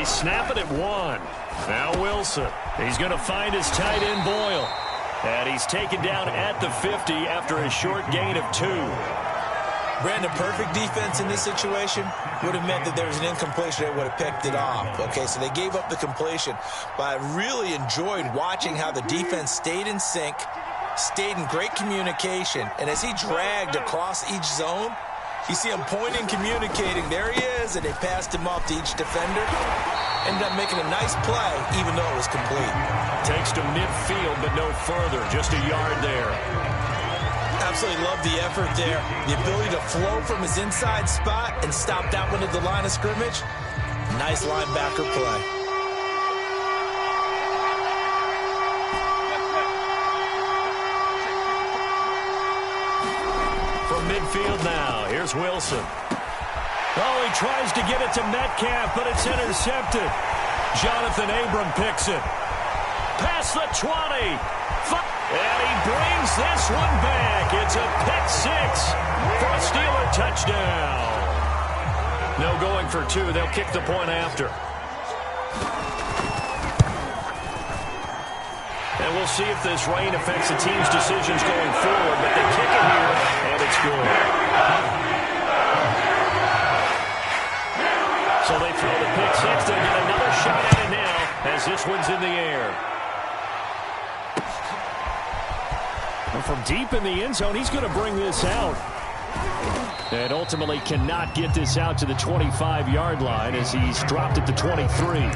they snap it at 1. Now Wilson. He's going to find his tight end Boyle. And he's taken down at the 50 after a short gain of 2. Brandon, perfect defense in this situation would have meant that there was an incompletion that would have picked it off. Okay, so they gave up the completion. But I really enjoyed watching how the defense stayed in sync, stayed in great communication, and as he dragged across each zone, you see him pointing, communicating. There he is, and they passed him off to each defender. Ended up making a nice play, even though it was complete. Takes to midfield, but no further. Just a yard there. Absolutely love the effort there. The ability to flow from his inside spot and stop that one at the line of scrimmage. Nice linebacker play. From midfield now, here's Wilson. Oh, he tries to get it to Metcalf, but it's intercepted. Jonathan Abram picks it. Past the 20. And he brings this one back. It's a pick 6 for a Steeler touchdown. No going for 2. They'll kick the point after. And we'll see if this rain affects the team's decisions going forward. But they kick it here, and it's good. So they throw the pick 6. They'll get another shot at it now as this one's in the air. And from deep in the end zone, he's going to bring this out. And ultimately cannot get this out to the 25-yard line as he's dropped at the 23.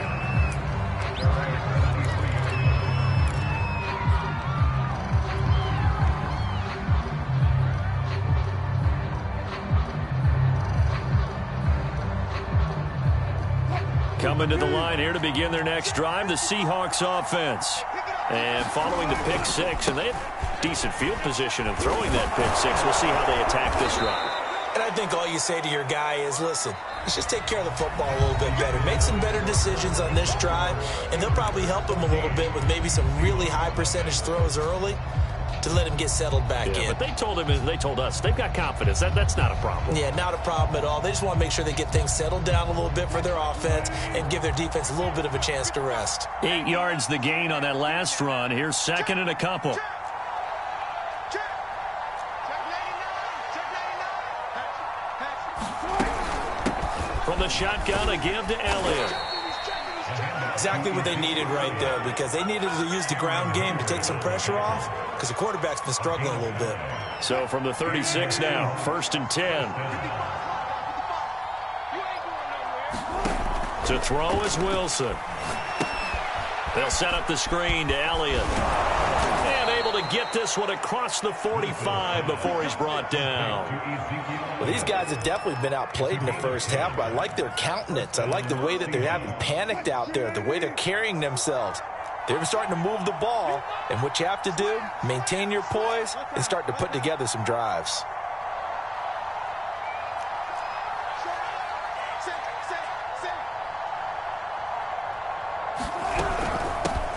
Coming to the line here to begin their next drive, the Seahawks offense. And following the pick 6, and they have decent field position and throwing that pick 6. We'll see how they attack this drive. And I think all you say to your guy is, listen, let's just take care of the football a little bit better. Make some better decisions on this drive, and they'll probably help him a little bit with maybe some really high percentage throws early to let him get settled back in. But they told him, and they told us, they've got confidence. That's not a problem. Yeah, not a problem at all. They just want to make sure they get things settled down a little bit for their offense and give their defense a little bit of a chance to rest. 8 yards the gain on that last run. Here's second and a couple. From the shotgun, a give to Elliott. Exactly what they needed right there, because they needed to use the ground game to take some pressure off, because the quarterback's been struggling a little bit. So from the 36 now, 1st and 10. To throw is Wilson. They'll set up the screen to Elliott. And able to get this one across the 45 before he's brought down. Well, these guys have definitely been outplayed in the first half, but I like their countenance. I like the way that they're having panicked out there, the way they're carrying themselves. They're starting to move the ball, and what you have to do, maintain your poise and start to put together some drives.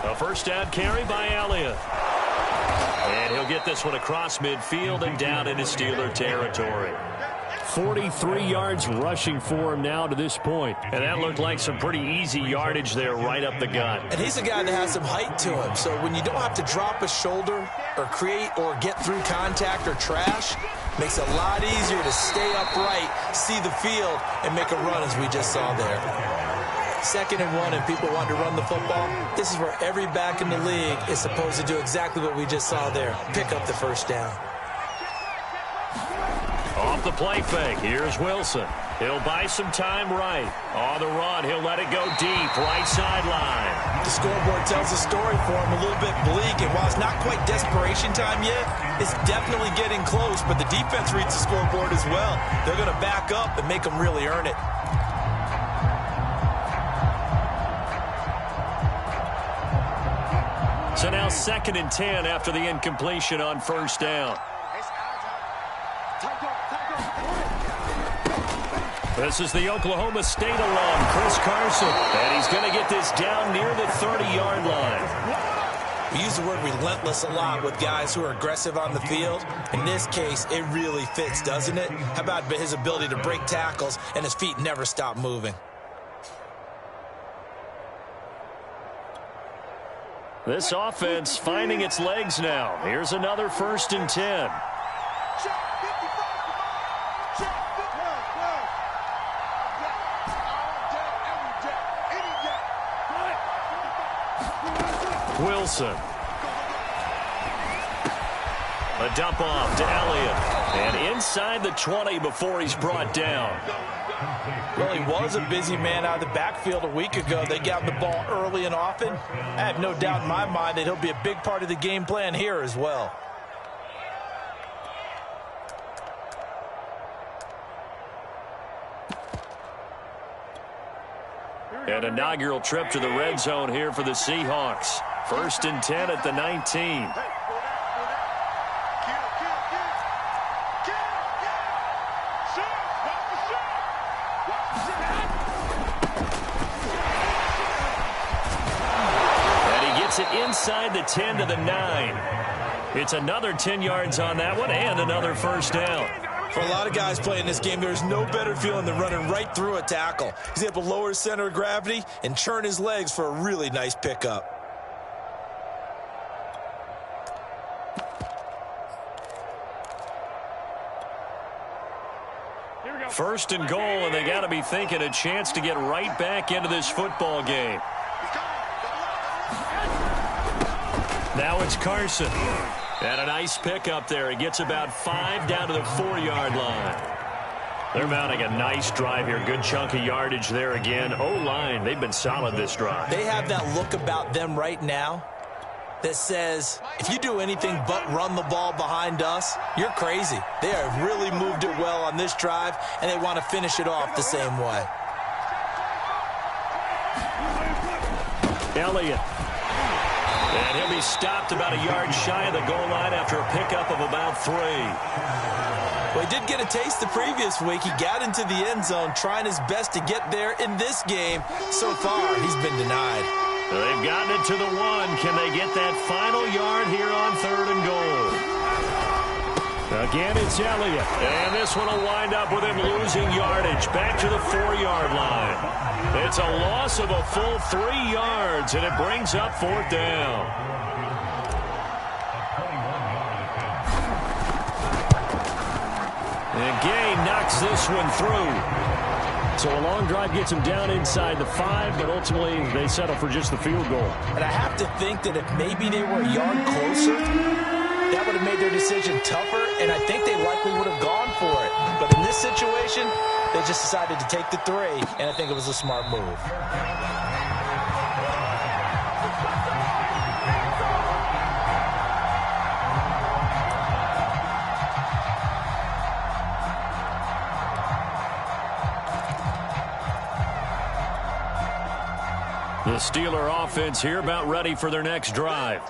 A first down carry by Elliott. And he'll get this one across midfield and down into Steeler territory. 43 yards rushing for him now to this point. And that looked like some pretty easy yardage there right up the gut. And he's a guy that has some height to him. So when you don't have to drop a shoulder or create or get through contact or trash, makes it a lot easier to stay upright, see the field, and make a run as we just saw there. 2nd and 1 and people want to run the football. This is where every back in the league is supposed to do exactly what we just saw there. Pick up the first down. Off the play fake, here's Wilson. He'll buy some time right. On the run, he'll let it go deep, right sideline. The scoreboard tells a story for him, a little bit bleak, and while it's not quite desperation time yet, it's definitely getting close, but the defense reads the scoreboard as well. They're going to back up and make them really earn it. So now 2nd and 10 after the incompletion on first down. This is the Oklahoma State alum, Chris Carson. And he's going to get this down near the 30-yard line. We use the word relentless a lot with guys who are aggressive on the field. In this case, it really fits, doesn't it? How about his ability to break tackles and his feet never stop moving? This offense finding its legs now. Here's another 1st and 10. Wilson. A dump off to Elliott. And inside the 20 before he's brought down. Well, he was a busy man out of the backfield a week ago. They got him the ball early and often. I have no doubt in my mind that he'll be a big part of the game plan here as well. An inaugural trip to the red zone here for the Seahawks. 1st and 10 at the 19. Inside the 10 to the 9. It's another 10 yards on that one and another 1st down. For a lot of guys playing this game, there's no better feeling than running right through a tackle. He's able to lower his center of gravity and churn his legs for a really nice pickup. First and goal, and they got to be thinking a chance to get right back into this football game. Now it's Carson. And a nice pickup there. He gets about 5 down to the 4-yard line. They're mounting a nice drive here. Good chunk of yardage there again. O-line, they've been solid this drive. They have that look about them right now that says, if you do anything but run the ball behind us, you're crazy. They have really moved it well on this drive, and they want to finish it off the same way. Elliott. And he'll be stopped about a yard shy of the goal line after a pickup of about 3. Well, he did get a taste the previous week. He got into the end zone trying his best to get there in this game. So far, he's been denied. They've gotten it to the 1. Can they get that final yard here on 3rd and goal? Again, it's Elliott. And this one will wind up with him losing yardage back to the 4-yard line. It's a loss of a full 3 yards, and it brings up 4th down. And Gay knocks this one through. So a long drive gets him down inside the 5, but ultimately they settle for just the field goal. And I have to think that if maybe they were a yard closer, that would have made their decision tougher, and I think they likely would have gone for it. But in this situation, they just decided to take the 3, and I think it was a smart move. The Steeler offense here about ready for their next drive.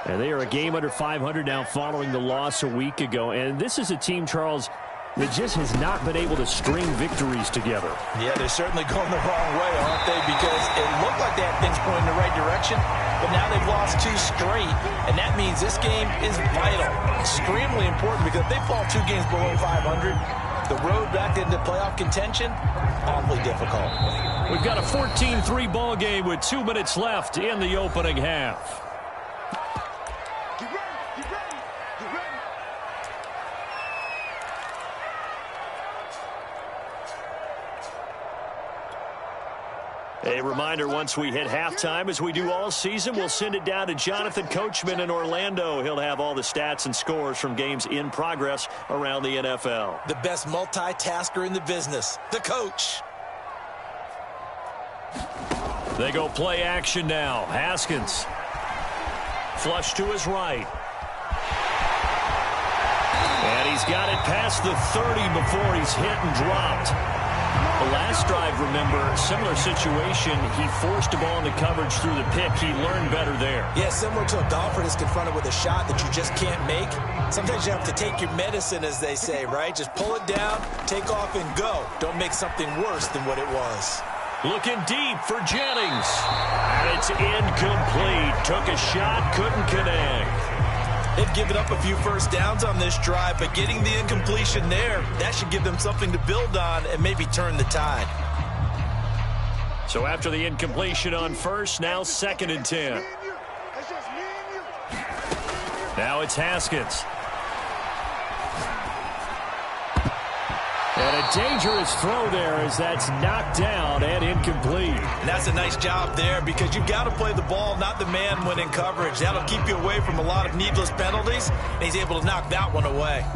And they are a game under 500 now following the loss a week ago. And this is a team, Charles, that just has not been able to string victories together. Yeah, they're certainly going the wrong way, aren't they? Because it looked like they had things going in the right direction, but now they've lost 2 straight, and that means this game is vital, extremely important, because if they fall 2 games below 500, the road back into playoff contention, awfully difficult. We've got a 14-3 ball game with 2 minutes left in the opening half. A reminder, once we hit halftime, as we do all season, we'll send it down to Jonathan Coachman in Orlando. He'll have all the stats and scores from games in progress around the NFL. The best multitasker in the business, the coach. They go play action now. Haskins. Flush to his right. And he's got it past the 30 before he's hit and dropped. The last drive, remember, similar situation. He forced a ball into coverage through the pick. He learned better there. Yeah, similar to a golfer that's confronted with a shot that you just can't make. Sometimes you have to take your medicine, as they say, right? Just pull it down, take off, and go. Don't make something worse than what it was. Looking deep for Jennings. And it's incomplete. Took a shot, couldn't connect. They've given up a few first downs on this drive, but getting the incompletion there, that should give them something to build on and maybe turn the tide. So after the incompletion on first, now 2nd and 10. Now it's Haskins. And a dangerous throw there as that's knocked down and incomplete. And that's a nice job there because you've got to play the ball, not the man when in coverage. That'll keep you away from a lot of needless penalties, and he's able to knock that one away.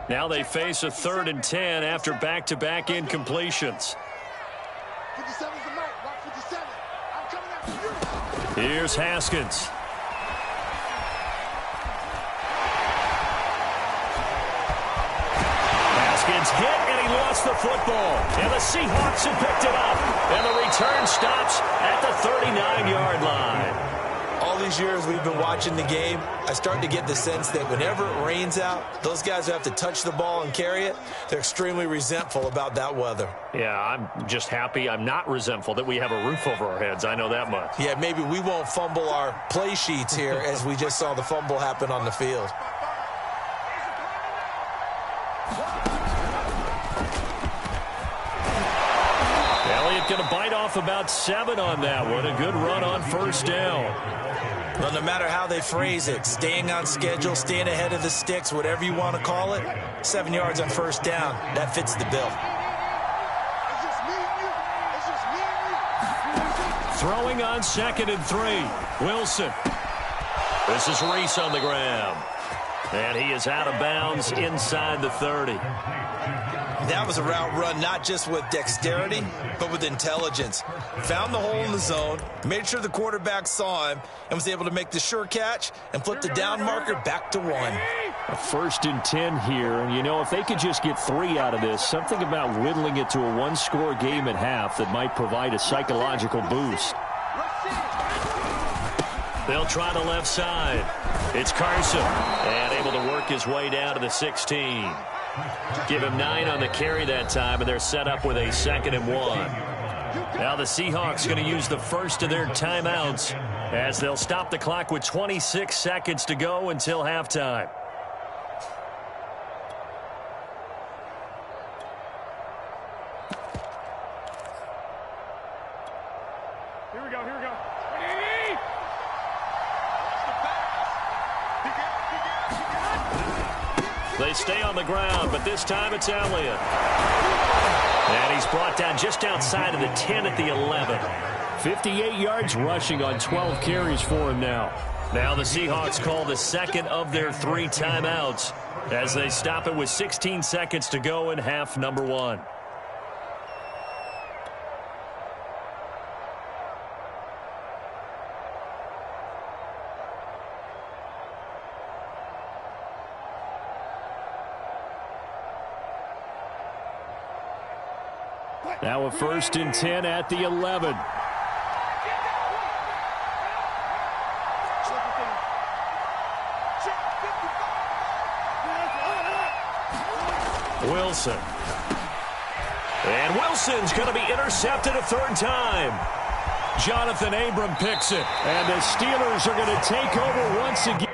Now they face a 3rd and 10 after back-to-back incompletions. 57's the mark. Mark 57. I'm coming after you. Here's Haskins. Haskins hit, and he lost the football. And the Seahawks have picked it up. And the return stops at the 39-yard line. All these years we've been watching the game, I start to get the sense that whenever it rains out, those guys who have to touch the ball and carry it, they're extremely resentful about that weather. Yeah, I'm just happy I'm not resentful that we have a roof over our heads. I know that much. Yeah, maybe we won't fumble our play sheets here as we just saw the fumble happen on the field. Going to bite off about 7 on that one. A good run on first down. Well, no matter how they phrase it, staying on schedule, staying ahead of the sticks, whatever you want to call it, 7 yards on first down, that fits the bill. Throwing on 2nd and 3. Wilson. This is Reese on the ground. And he is out of bounds inside the 30. That was a route run not just with dexterity, but with intelligence. Found the hole in the zone, made sure the quarterback saw him, and was able to make the sure catch and flip the down marker back to 1. A 1st and 10 here, and you know, if they could just get 3 out of this, something about whittling it to a 1-score game at half that might provide a psychological boost. They'll try the left side. It's Carson, and able to work his way down to the 16. Give him 9 on the carry that time, and they're set up with a 2nd and 1. Now the Seahawks going to use the first of their timeouts as they'll stop the clock with 26 seconds to go until halftime. Here we go. They stay on the ground, but this time it's Elliott. And he's brought down just outside of the 10 at the 11. 58 yards rushing on 12 carries for him now. Now the Seahawks call the second of their 3 timeouts as they stop it with 16 seconds to go in half number 1. Now a 1st and 10 at the 11. Wilson. And Wilson's going to be intercepted a 3rd time. Jonathan Abram picks it. And the Steelers are going to take over once again.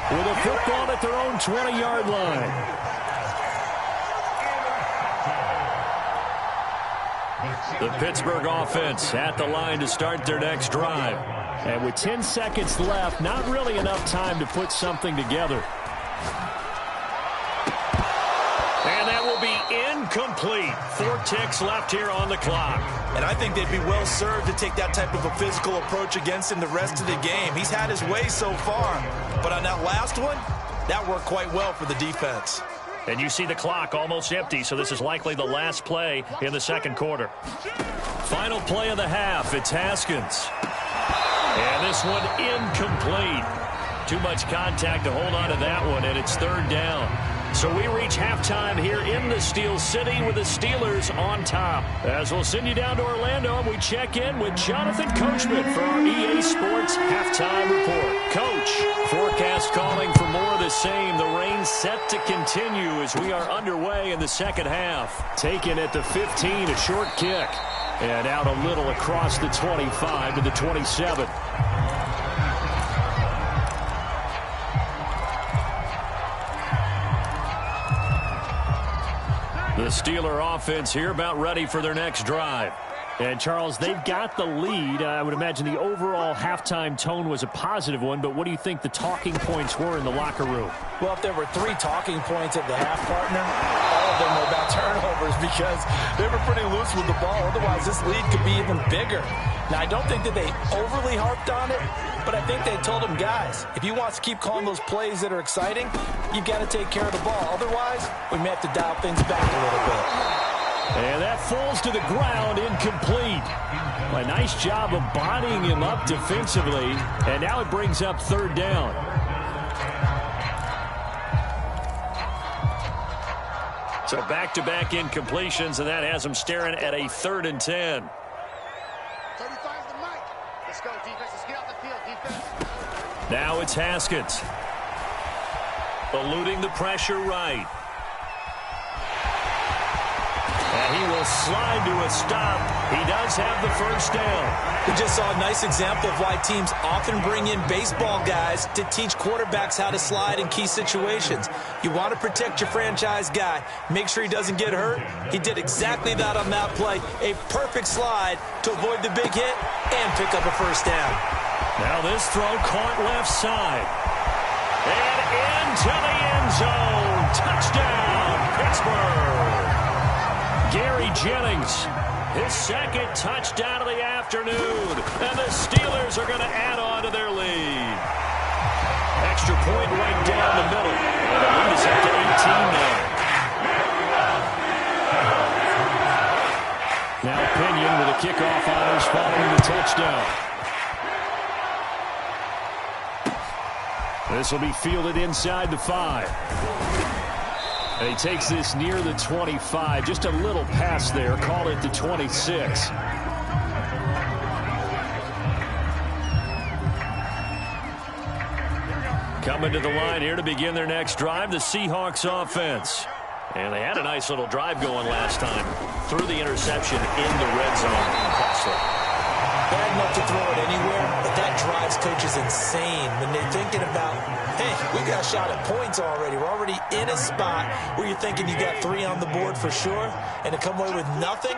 With a football at their own 20-yard line. The Pittsburgh offense at the line to start their next drive. And with 10 seconds left, not really enough time to put something together. And that will be incomplete. 4 ticks left here on the clock. And I think they'd be well served to take that type of a physical approach against him the rest of the game. He's had his way so far, but on that last one, that worked quite well for the defense. And you see the clock almost empty, so this is likely the last play in the 2nd quarter. Final play of the half, it's Haskins. And this one incomplete. Too much contact to hold on to that one, and it's 3rd down. So we reach halftime here in the Steel City with the Steelers on top. As we'll send you down to Orlando, and we check in with Jonathan Coachman for our EA Sports Halftime Report. Coach, forecast calling for more of the same. The rain set to continue as we are underway in the 2nd half. Taken at the 15, a short kick. And out a little across the 25 to the 27. The Steeler offense here about ready for their next drive. And, Charles, they've got the lead. I would imagine the overall halftime tone was a positive one, but what do you think the talking points were in the locker room? Well, if there were 3 talking points at the half, partner, all of them were about turnovers because they were pretty loose with the ball. Otherwise, this lead could be even bigger. Now, I don't think that they overly harped on it, but I think they told them, guys, if you want to keep calling those plays that are exciting, you've got to take care of the ball. Otherwise, we may have to dial things back a little bit. And that falls to the ground, incomplete. A nice job of bodying him up defensively, and now it brings up 3rd down. So back-to-back incompletions, and that has him staring at a 3rd and 10. 35's the mic. Let's go, defense. Let's get off the field, defense. Now it's Haskins. Eluding the pressure right. And he will slide to a stop. He does have the 1st down. We just saw a nice example of why teams often bring in baseball guys to teach quarterbacks how to slide in key situations. You want to protect your franchise guy. Make sure he doesn't get hurt. He did exactly that on that play. A perfect slide to avoid the big hit and pick up a 1st down. Now this throw caught left side. And into the end zone. Touchdown, Pittsburgh. Gary Jennings, his 2nd touchdown of the afternoon. And the Steelers are going to add on to their lead. Extra point right down the middle. And the lead is up to 18 now. Now Pinion with a kickoff honors following the touchdown. This will be fielded inside the 5. And he takes this near the 25. Just a little pass there. Call it the 26. Coming to the line here to begin their next drive, the Seahawks offense. And they had a nice little drive going last time. Threw the interception in the red zone. Costly. Bad enough to throw it anywhere, but that drives coaches insane when they're thinking about, hey, we got a shot at points already. We're already in a spot where you're thinking you got 3 on the board for sure, and to come away with nothing,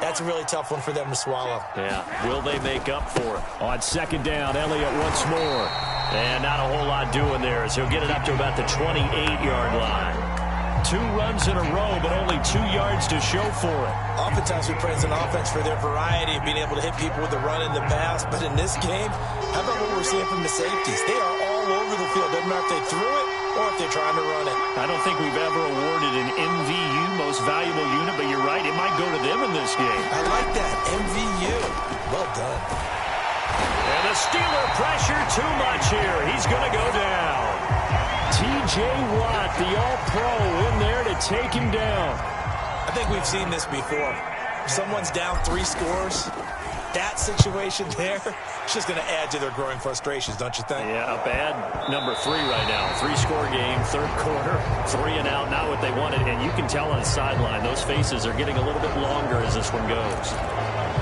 that's a really tough one for them to swallow. Yeah, will they make up for it? On 2nd down, Elliott once more. And not a whole lot doing there as he'll get it up to about the 28-yard line. 2 runs in a row, but only 2 yards to show for it. Oftentimes we praise an offense for their variety of being able to hit people with the run and the pass, but in this game, how about what we're seeing from the safeties? They are all over the field. Doesn't matter if they threw it or if they're trying to run it. I don't think we've ever awarded an MVU, most valuable unit, but you're right, it might go to them in this game. I like that, MVU. Well done. And the Steeler pressure too much here. He's going to go down. T.J. Watt, the All-Pro, in there to take him down. I think we've seen this before. If someone's down 3 scores, that situation there, it's just going to add to their growing frustrations, don't you think? Yeah, a bad number 3 right now. 3-score game, 3rd quarter, 3 and out, not what they wanted. And you can tell on the sideline, those faces are getting a little bit longer as this one goes.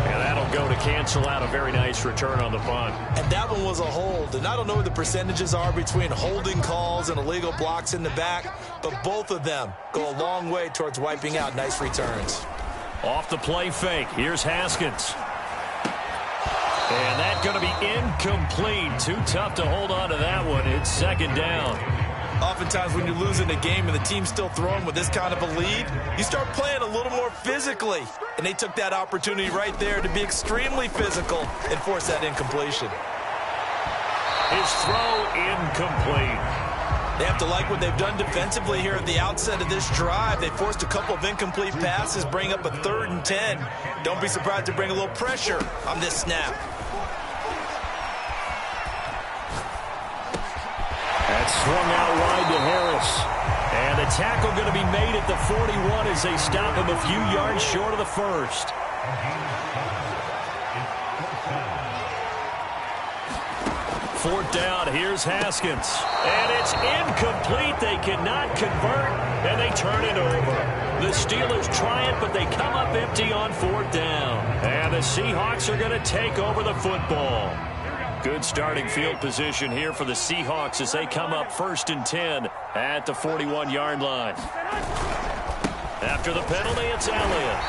And that'll go to cancel out a very nice return on the punt. And that one was a hold. And I don't know what the percentages are between holding calls and illegal blocks in the back, but both of them go a long way towards wiping out nice returns. Off the play fake. Here's Haskins. And that's going to be incomplete. Too tough to hold on to that one. It's 2nd down. Oftentimes when you're losing a game and the team's still throwing with this kind of a lead, you start playing a little more physically. And they took that opportunity right there to be extremely physical and force that incompletion. His throw incomplete. They have to like what they've done defensively here at the outset of this drive. They forced a couple of incomplete passes, bring up a 3rd and 10. Don't be surprised to bring a little pressure on this snap. That's swung out wide to Harris. And the tackle going to be made at the 41 as they stop him a few yards short of the 1st. Fourth down, here's Haskins. And it's incomplete. They cannot convert, and they turn it over. The Steelers try it, but they come up empty on 4th down. And the Seahawks are going to take over the football. Good starting field position here for the Seahawks as they come up 1st and 10 at the 41-yard line. After the penalty, it's Elliott.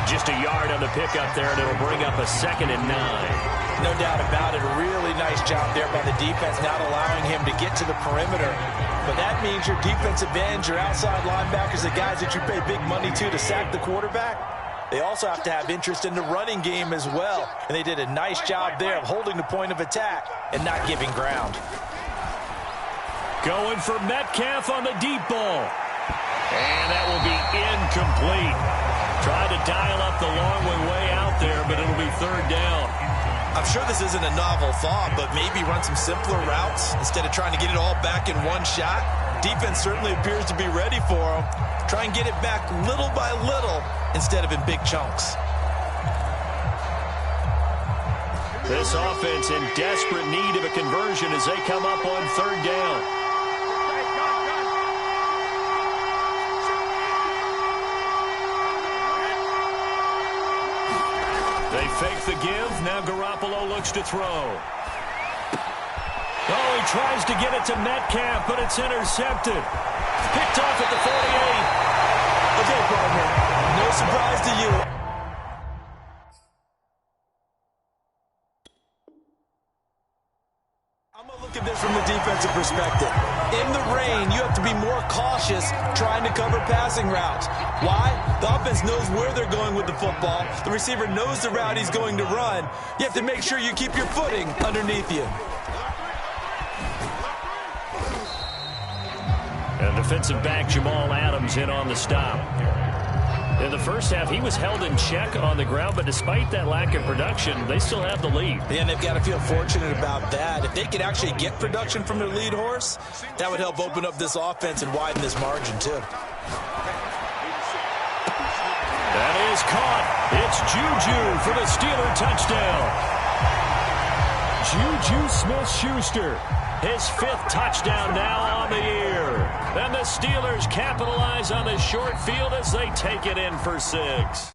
Just a yard on the pickup there, and it'll bring up a 2nd and 9. No doubt about it. A really nice job there by the defense, not allowing him to get to the perimeter. But that means your defensive ends, your outside linebackers, the guys that you pay big money to sack the quarterback, they also have to have interest in the running game as well. And they did a nice job there of holding the point of attack and not giving ground. Going for Metcalf on the deep ball. And that will be incomplete. Tried to dial up the long way out there, but it'll be 3rd down. I'm sure this isn't a novel thought, but maybe run some simpler routes instead of trying to get it all back in one shot. Defense certainly appears to be ready for them. Try and get it back little by little instead of in big chunks. This offense in desperate need of a conversion as they come up on 3rd down. They fake the give. Now Garoppolo looks to throw. Oh, he tries to get it to Metcalf, but it's intercepted. Picked off at the 48. Okay, partner. No surprise to you. I'm going to look at this from the defensive perspective. In the rain, you have to be more cautious trying to cover passing routes. Why? The offense knows where they're going with the football. The receiver knows the route he's going to run. You have to make sure you keep your footing underneath you. And defensive back Jamal Adams in on the stop. In the first half, he was held in check on the ground, but despite that lack of production, they still have the lead. And they've got to feel fortunate about that. If they could actually get production from their lead horse, that would help open up this offense and widen this margin, too. That is caught. It's Juju for the Steeler touchdown. Juju Smith-Schuster, his 5th touchdown now on the year. And the Steelers capitalize on the short field as they take it in for 6.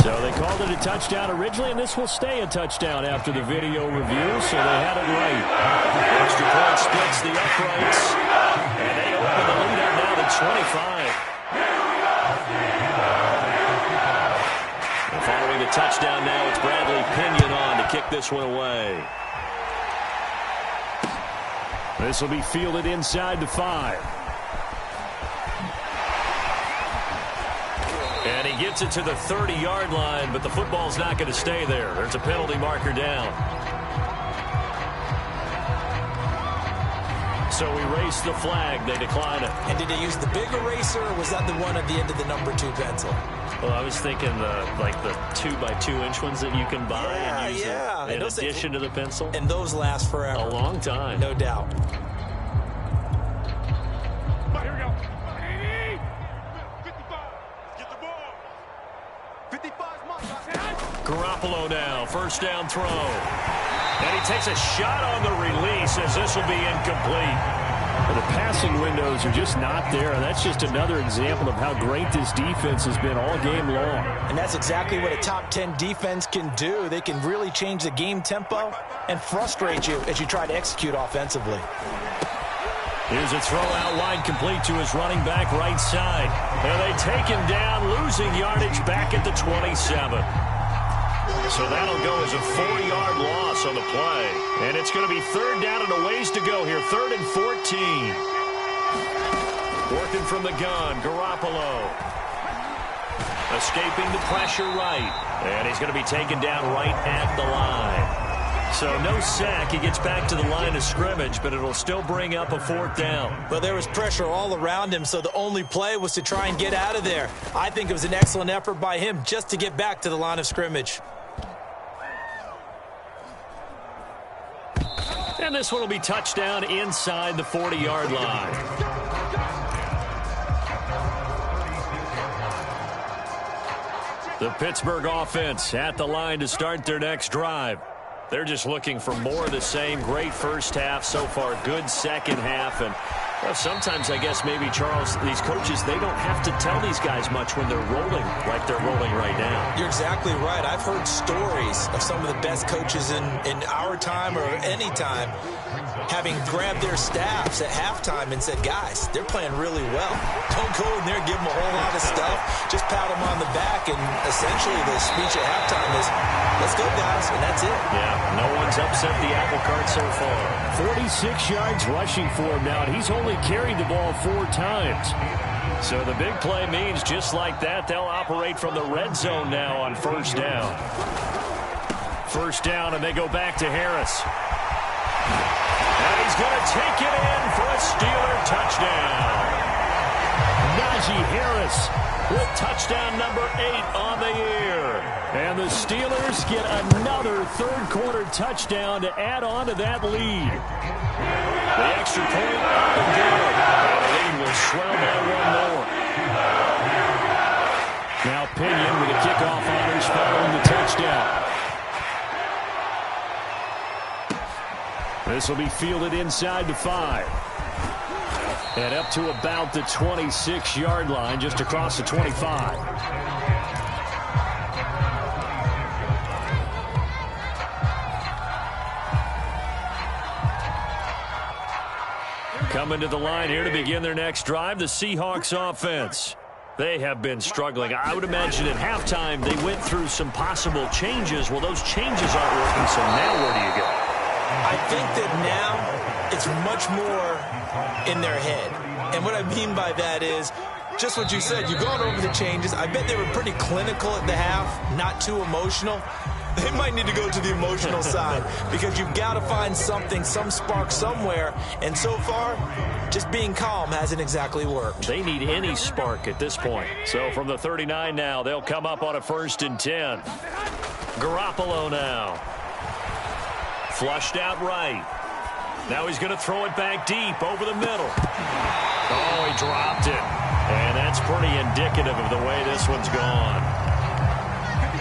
So they called it a touchdown originally, and this will stay a touchdown after the video review, so they had it right. Extra point splits the uprights, and they open the lead up now to 25. And following the touchdown now, it's Bradley Pinion on to kick this one away. This will be fielded inside the 5. And he gets it to the 30-yard line, but the football's not going to stay there. There's a penalty marker down. So erase the flag. They decline it. And did they use the big eraser, or was that the one at the end of the number 2 pencil? Well, I was thinking the 2x2-inch ones that you can buy and use in addition to the pencil. And those last forever. A long time. No doubt. Here we go. 55. Get the ball. 55's mine. Garoppolo now, 1st down throw. And he takes a shot on the release as this will be incomplete. Well, the passing windows are just not there, and that's just another example of how great this defense has been all game long. And that's exactly what a top 10 defense can do. They can really change the game tempo and frustrate you as you try to execute offensively. Here's a throw out wide, complete to his running back right side. And they take him down, losing yardage back at the 27. So that'll go as a 4-yard loss on the play. And it's going to be 3rd down and a ways to go here. 3rd and 14. Working from the gun, Garoppolo. Escaping the pressure right. And he's going to be taken down right at the line. So no sack. He gets back to the line of scrimmage, but it'll still bring up a 4th down. But there was pressure all around him, so the only play was to try and get out of there. I think it was an excellent effort by him just to get back to the line of scrimmage. And this one will be touchdown inside the 40-yard line. The Pittsburgh offense at the line to start their next drive. They're just looking for more of the same. Great first half so far. Good second half. And Well, sometimes, I guess, maybe, Charles, these coaches, they don't have to tell these guys much when they're rolling like they're rolling right now. You're exactly right. I've heard stories of some of the best coaches in our time or any time having grabbed their staffs at halftime and said, guys, they're playing really well. Don't go in there and give them a whole lot of stuff. Just pat them on the back, and essentially the speech at halftime is, let's go, guys, and that's it. Yeah, no one's upset the apple cart so far. 46 yards rushing for him now, and he's only carried the ball 4 times. So the big play means just like that, they'll operate from the red zone now on first down. First down, and they go back to Harris. And he's going to take it in for a Steeler touchdown. Najee Harris with touchdown number 8 on the year. And the Steelers get another third-quarter touchdown to add on to that lead. The extra point up and good. The lead will swell by 1 more. Now Pinion with a kickoff honors following the touchdown. This will be fielded inside the 5. And up to about the 26-yard line, just across the 25. Coming to the line here to begin their next drive, the Seahawks offense. They have been struggling. I would imagine at halftime they went through some possible changes. Well, those changes aren't working, so now where do you go? I think that now it's much more in their head. And what I mean by that is just what you said. You've gone over the changes. I bet they were pretty clinical at the half, not too emotional. They might need to go to the emotional side because you've got to find something, some spark somewhere. And so far, just being calm hasn't exactly worked. They need any spark at this point. So from the 39 now, they'll come up on a 1st and 10. Garoppolo now. Flushed out right. Now he's going to throw it back deep over the middle. Oh, he dropped it. And that's pretty indicative of the way this one's gone.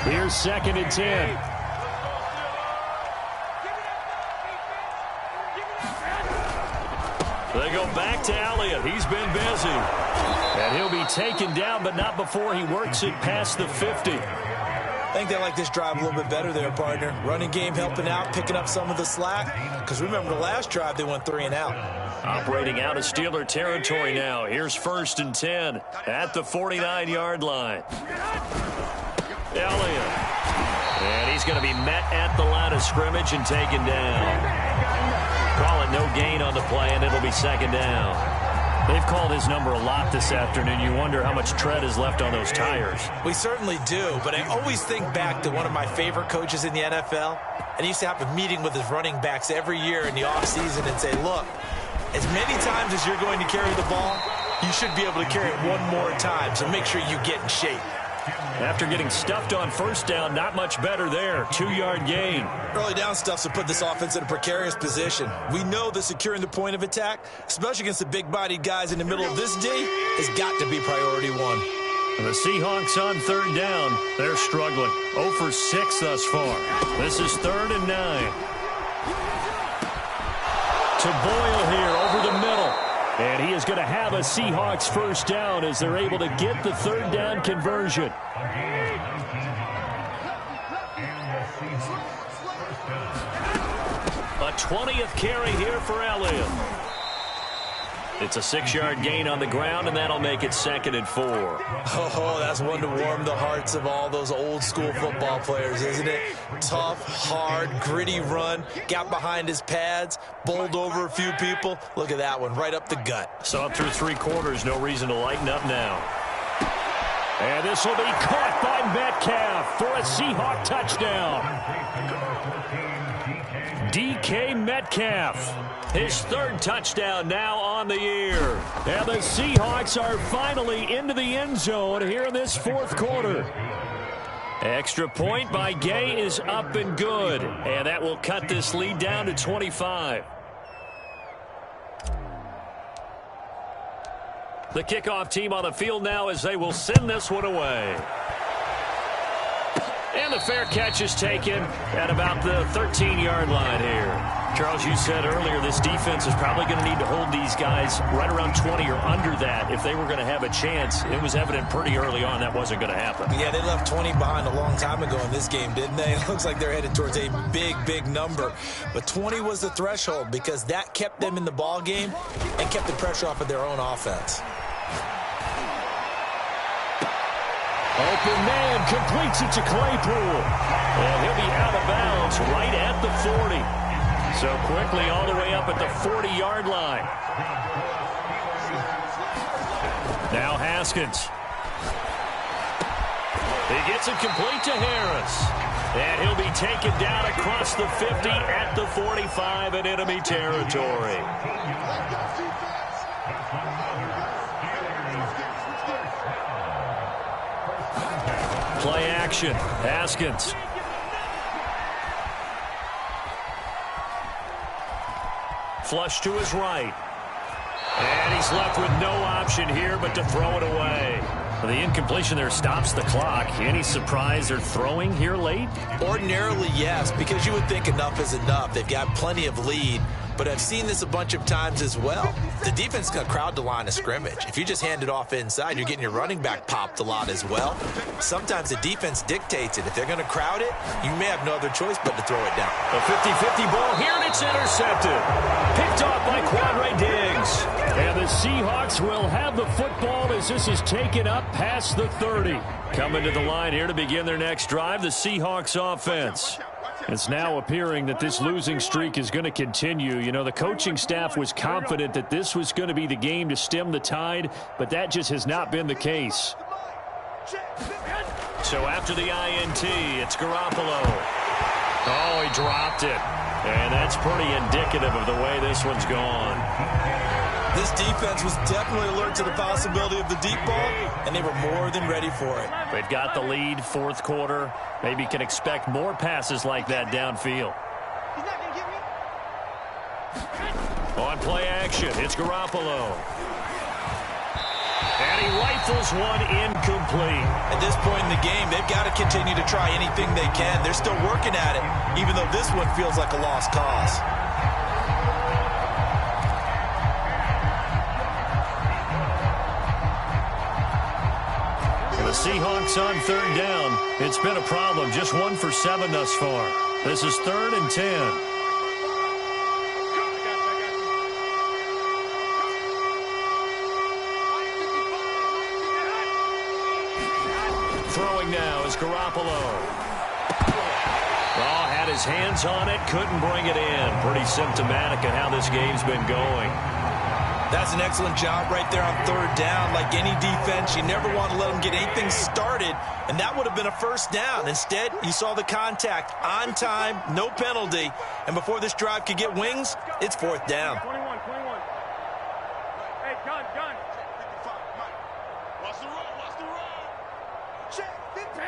Here's 2nd and 10. They go back to Elliott. He's been busy. And he'll be taken down, but not before he works it past the 50. I think they like this drive a little bit better there, partner. Running game helping out, picking up some of the slack. Because remember the last drive, they went 3 and out. Operating out of Steeler territory now. Here's 1st and 10 at the 49-yard line. Elliott. And he's going to be met at the line of scrimmage and taken down. Call it no gain on the play, and it'll be 2nd down. They've called his number a lot this afternoon. You wonder how much tread is left on those tires. We certainly do, but I always think back to one of my favorite coaches in the NFL. And he used to have a meeting with his running backs every year in the offseason and say, look, as many times as you're going to carry the ball, you should be able to carry it 1 more time, so make sure you get in shape. After getting stuffed on 1st down, not much better there. 2-yard gain. Early down stuff to put this offense in a precarious position. We know that securing the point of attack, especially against the big-bodied guys in the middle of this D, has got to be priority 1. And the Seahawks on 3rd down. They're struggling. 0 for 6 thus far. This is 3rd and 9. To Boyle here over the middle. And he is going to have a Seahawks 1st down as they're able to get the 3rd down conversion. A 20th carry here for Elliott. It's a 6-yard gain on the ground, and that'll make it 2nd and 4. Oh, that's one to warm the hearts of all those old-school football players, isn't it? Tough, hard, gritty run, got behind his pads, bowled over a few people. Look at that one, right up the gut. So up through 3 quarters, no reason to lighten up now. And this will be caught by Metcalf for a Seahawk touchdown. DK Metcalf. His 3rd touchdown now on the year. And the Seahawks are finally into the end zone here in this 4th quarter. Extra point by Gay is up and good. And that will cut this lead down to 25. The kickoff team on the field now as they will send this one away. And the fair catch is taken at about the 13-yard line here. Charles, you said earlier this defense is probably going to need to hold these guys right around 20 or under that if they were going to have a chance. It was evident pretty early on that wasn't going to happen. Yeah, they left 20 behind a long time ago in this game, didn't they? It looks like they're headed towards a big, big number. But 20 was the threshold because that kept them in the ball game and kept the pressure off of their own offense. Open man completes it to Claypool. And he'll be out of bounds right at the 40. So quickly all the way up at the 40-yard line. Now Haskins. He gets it complete to Harris. And he'll be taken down across the 50 at the 45 in enemy territory. Play action. Haskins. Flush to his right. And he's left with no option here but to throw it away. The incompletion there stops the clock. Any surprise they're throwing here late? Ordinarily, yes, because you would think enough is enough. They've got plenty of lead. But I've seen this a bunch of times as well. The defense is going to crowd the line of scrimmage. If you just hand it off inside, you're getting your running back popped a lot as well. Sometimes the defense dictates it. If they're going to crowd it, you may have no other choice but to throw it down. A 50-50 ball here, and it's intercepted. Picked off by Quadre Diggs. And the Seahawks will have the football as this is taken up past the 30. Coming to the line here to begin their next drive, the Seahawks offense. It's now appearing that this losing streak is going to continue. You know, the coaching staff was confident that this was going to be the game to stem the tide, but that just has not been the case. So after the INT, it's Garoppolo. Oh, he dropped it. And that's pretty indicative of the way this one's gone. This defense was definitely alert to the possibility of the deep ball, and they were more than ready for it. They've got the lead, fourth quarter. Maybe can expect more passes like that downfield. On play action, it's Garoppolo. And he rifles one incomplete. At this point in the game, they've got to continue to try anything they can. They're still working at it, even though this one feels like a lost cause. The Seahawks on third down. It's been a problem. Just 1 for 7 thus far. This is 3rd and 10. Throwing now is Garoppolo. Oh, had his hands on it, couldn't bring it in. Pretty symptomatic of how this game's been going. That's an excellent job right there on third down. Like any defense, you never want to let them get anything started, and that would have been a first down. Instead, you saw the contact on time, no penalty, and before this drive could get wings, it's 4th down. 21. Hey, gun. Watch the road. Check 50.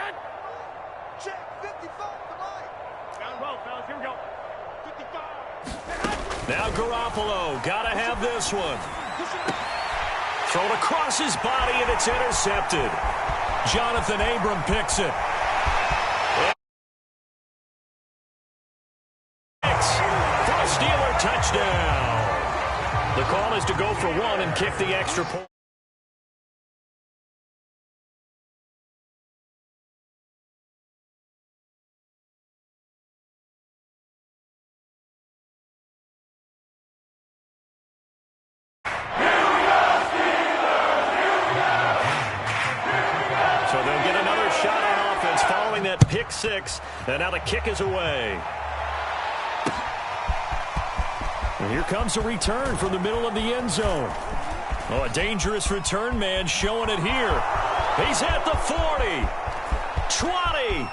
Check 55 to Mike. Down low, fellas. Here we go. 55. Now Garoppolo, gotta have this one. Thrown across his body, and it's intercepted. Jonathan Abram picks it. For a Steeler touchdown. The call is to go for 1 and kick the extra point. Pick 6, and now the kick is away. And here comes a return from the middle of the end zone. Oh, a dangerous return man showing it here. He's at the 40, 20,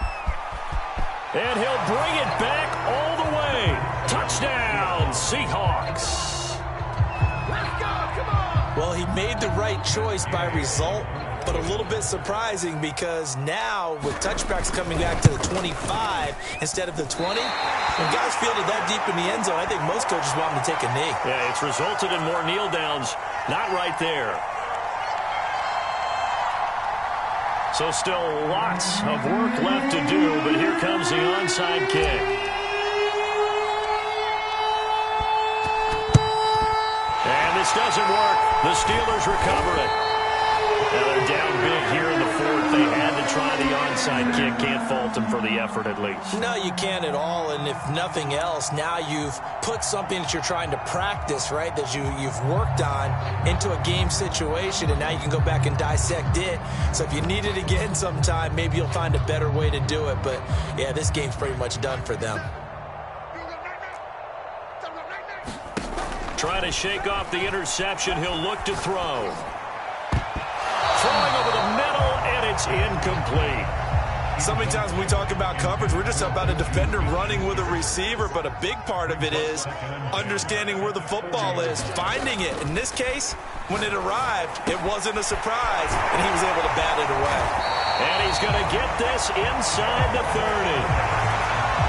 and he'll bring it back all the way. Touchdown, Seahawks. Let's go, come on. Well, he made the right choice by result, but a little bit surprising because now with touchbacks coming back to the 25 instead of the 20, when guys fielded that deep in the end zone, I think most coaches want them to take a knee. Yeah, it's resulted in more kneel downs. Not right there. So still lots of work left to do, but here comes the onside kick. And this doesn't work. The Steelers recover it. Now they're down big here in the fourth. They had to try the onside kick. Can't fault them for the effort at least. No, you can't at all. And if nothing else, now you've put something that you're trying to practice, right, that you've worked on into a game situation, and now you can go back and dissect it. So if you need it again sometime, maybe you'll find a better way to do it. But, yeah, this game's pretty much done for them. Trying to shake off the interception. He'll look to throw. Throwing over the middle, and it's incomplete. So many times when we talk about coverage, we're just about a defender running with a receiver, but a big part of it is understanding where the football is, finding it. In this case, when it arrived, it wasn't a surprise, and he was able to bat it away. And he's going to get this inside the 30.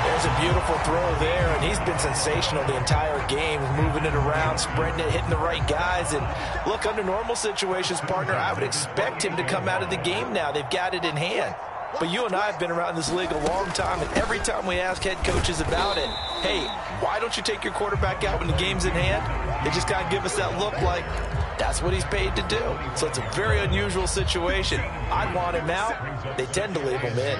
There's a beautiful throw there, and he's been sensational the entire game, moving it around, spreading it, hitting the right guys. And look, under normal situations, partner, I would expect him to come out of the game now. They've got it in hand. But you and I have been around this league a long time, and every time we ask head coaches about it, hey, why don't you take your quarterback out when the game's in hand? They just kind of give us that look like that's what he's paid to do. So it's a very unusual situation. I'd want him out. They tend to leave him in.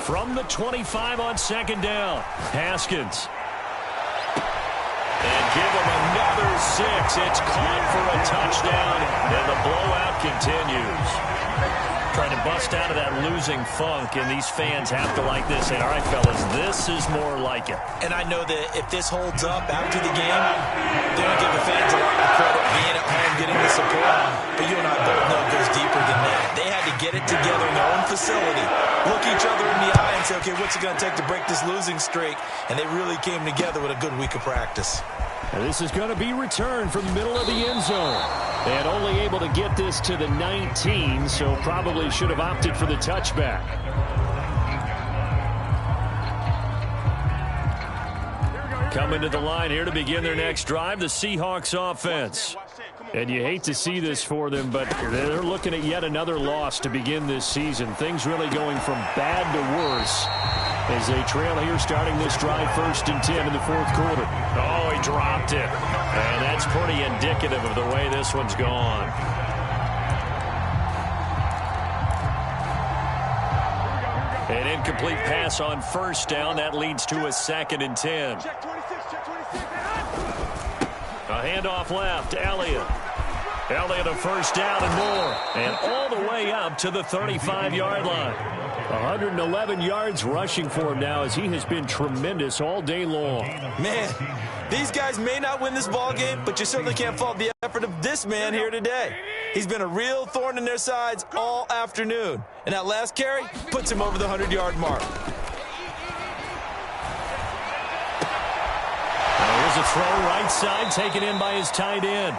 From the 25 on second down, Haskins. And give him another 6. It's caught for a touchdown, and the blowout continues. Trying to bust out of that losing funk, and these fans have to like this. Say, all right, fellas, this is more like it. And I know that if this holds up after the game, they're going to give the fans a lot of credit being at home, getting the support. But you and I both know it goes deeper than that. They had to get it together in their own facility, look each other in the eye and say, okay, what's it going to take to break this losing streak? And they really came together with a good week of practice. And this is going to be returned from the middle of the end zone. And only able to get this to the 19, so probably should have opted for the touchback. Coming to the line here to begin their next drive, the Seahawks offense. And you hate to see this for them, but they're looking at yet another loss to begin this season. Things really going from bad to worse as they trail here starting this drive 1st and 10 in the fourth quarter. Oh, he dropped it. And that's pretty indicative of the way this one's gone. An incomplete pass on 1st down. That leads to a 2nd and 10. A handoff left. Elliott a 1st down and more. And all the way up to the 35-yard line. 111 yards rushing for him now as he has been tremendous all day long. Man, these guys may not win this ball game, but you certainly can't fault the effort of this man here today. He's been a real thorn in their sides all afternoon. And that last carry puts him over the 100-yard mark. Here's a throw right side taken in by his tight end.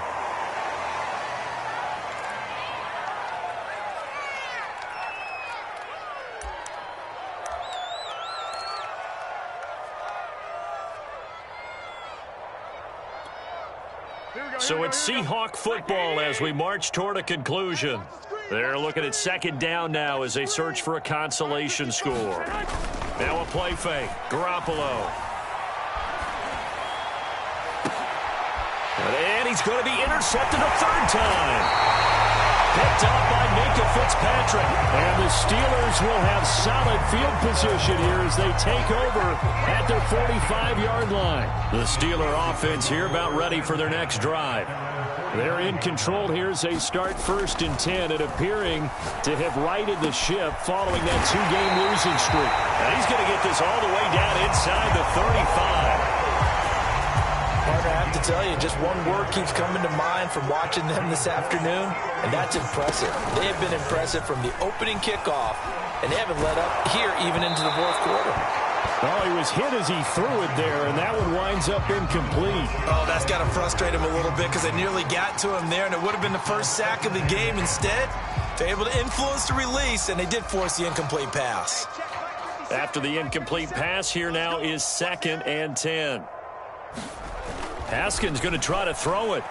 So it's Seahawk football as we march toward a conclusion. They're looking at 2nd down now as they search for a consolation score. Now a play fake. Garoppolo. And he's going to be intercepted a 3rd time. Picked up by Minka Fitzpatrick. And the Steelers will have solid field position here as they take over at their 45-yard line. The Steeler offense here about ready for their next drive. They're in control here as they start 1st and 10 and appearing to have righted the ship following that 2-game losing streak. And he's going to get this all the way down inside the 35. Partner, I have to tell you, just one word keeps coming to mind from watching them this afternoon, and that's impressive. They have been impressive from the opening kickoff, and they haven't let up here even into the fourth quarter. Oh, he was hit as he threw it there, and that one winds up incomplete. Oh, that's got to frustrate him a little bit because they nearly got to him there, and it would have been the first sack of the game. Instead, they're able to influence the release, and they did force the incomplete pass. After the incomplete pass, here now is 2nd and 10. Haskins going to try to throw it.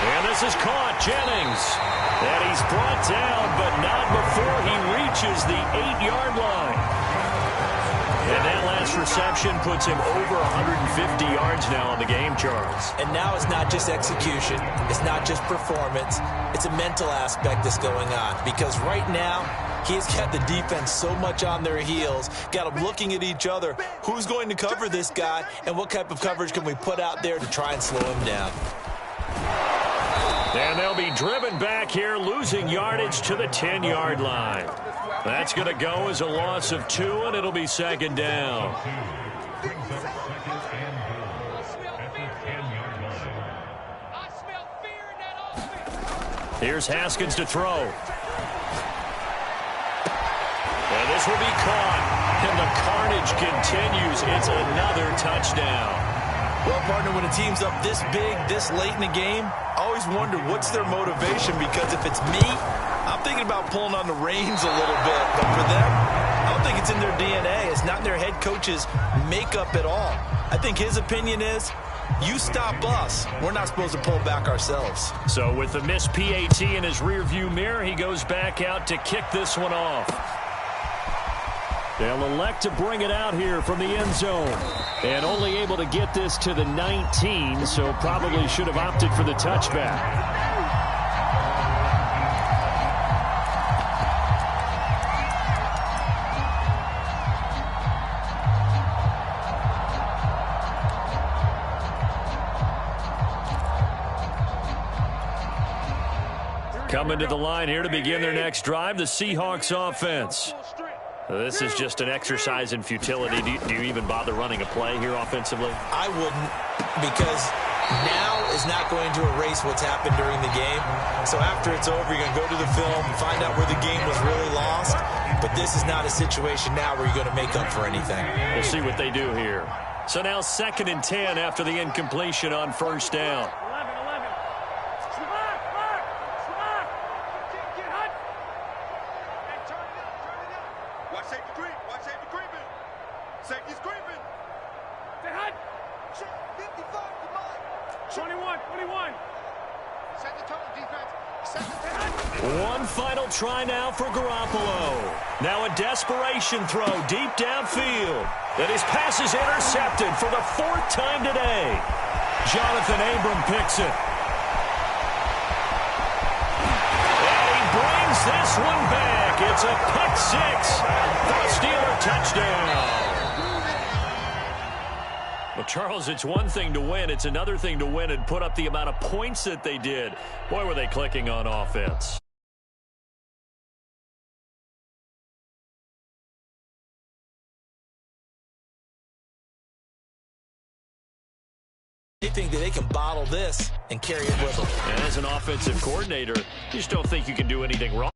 And this is caught, Jennings. And he's brought down, but not before he reaches the 8-yard line. And that last reception puts him over 150 yards now on the game, Charles. And now it's not just execution. It's not just performance. It's a mental aspect that's going on. Because right now, he's got the defense so much on their heels, got them looking at each other. Who's going to cover this guy, and what type of coverage can we put out there to try and slow him down? And they'll be driven back here, losing yardage to the 10-yard line. That's going to go as a loss of 2, and it'll be second down. Here's Haskins to throw. And this will be caught. And the carnage continues. It's another touchdown. Well, partner, when a team's up this big, this late in the game, I always wonder what's their motivation, because if it's me, I'm thinking about pulling on the reins a little bit. But for them, I don't think it's in their DNA. It's not in their head coach's makeup at all. I think his opinion is, you stop us. We're not supposed to pull back ourselves. So with the missed PAT in his rearview mirror, he goes back out to kick this one off. They'll elect to bring it out here from the end zone. And only able to get this to the 19, so probably should have opted for the touchback. Coming to the line here to begin their next drive, the Seahawks offense. This is just an exercise in futility. Do you even bother running a play here offensively? I wouldn't, because now is not going to erase what's happened during the game. So after it's over, you're going to go to the film, find out where the game was really lost. But this is not a situation now where you're going to make up for anything. We'll see what they do here. So now 2nd and 10 after the incompletion on first down. Safety's creeping. Stay hot. Check 55 to Mike. 21. Set the tone, defense. Set the tone. One final try now for Garoppolo. Now a desperation throw deep downfield. And his pass is intercepted for the 4th time today. Jonathan Abram picks it. And he brings this one back. It's a pick 6 for a Steeler touchdown. Well, Charles, it's one thing to win. It's another thing to win and put up the amount of points that they did. Boy, were they clicking on offense. They think that they can bottle this and carry it with them. And as an offensive coordinator, you just don't think you can do anything wrong.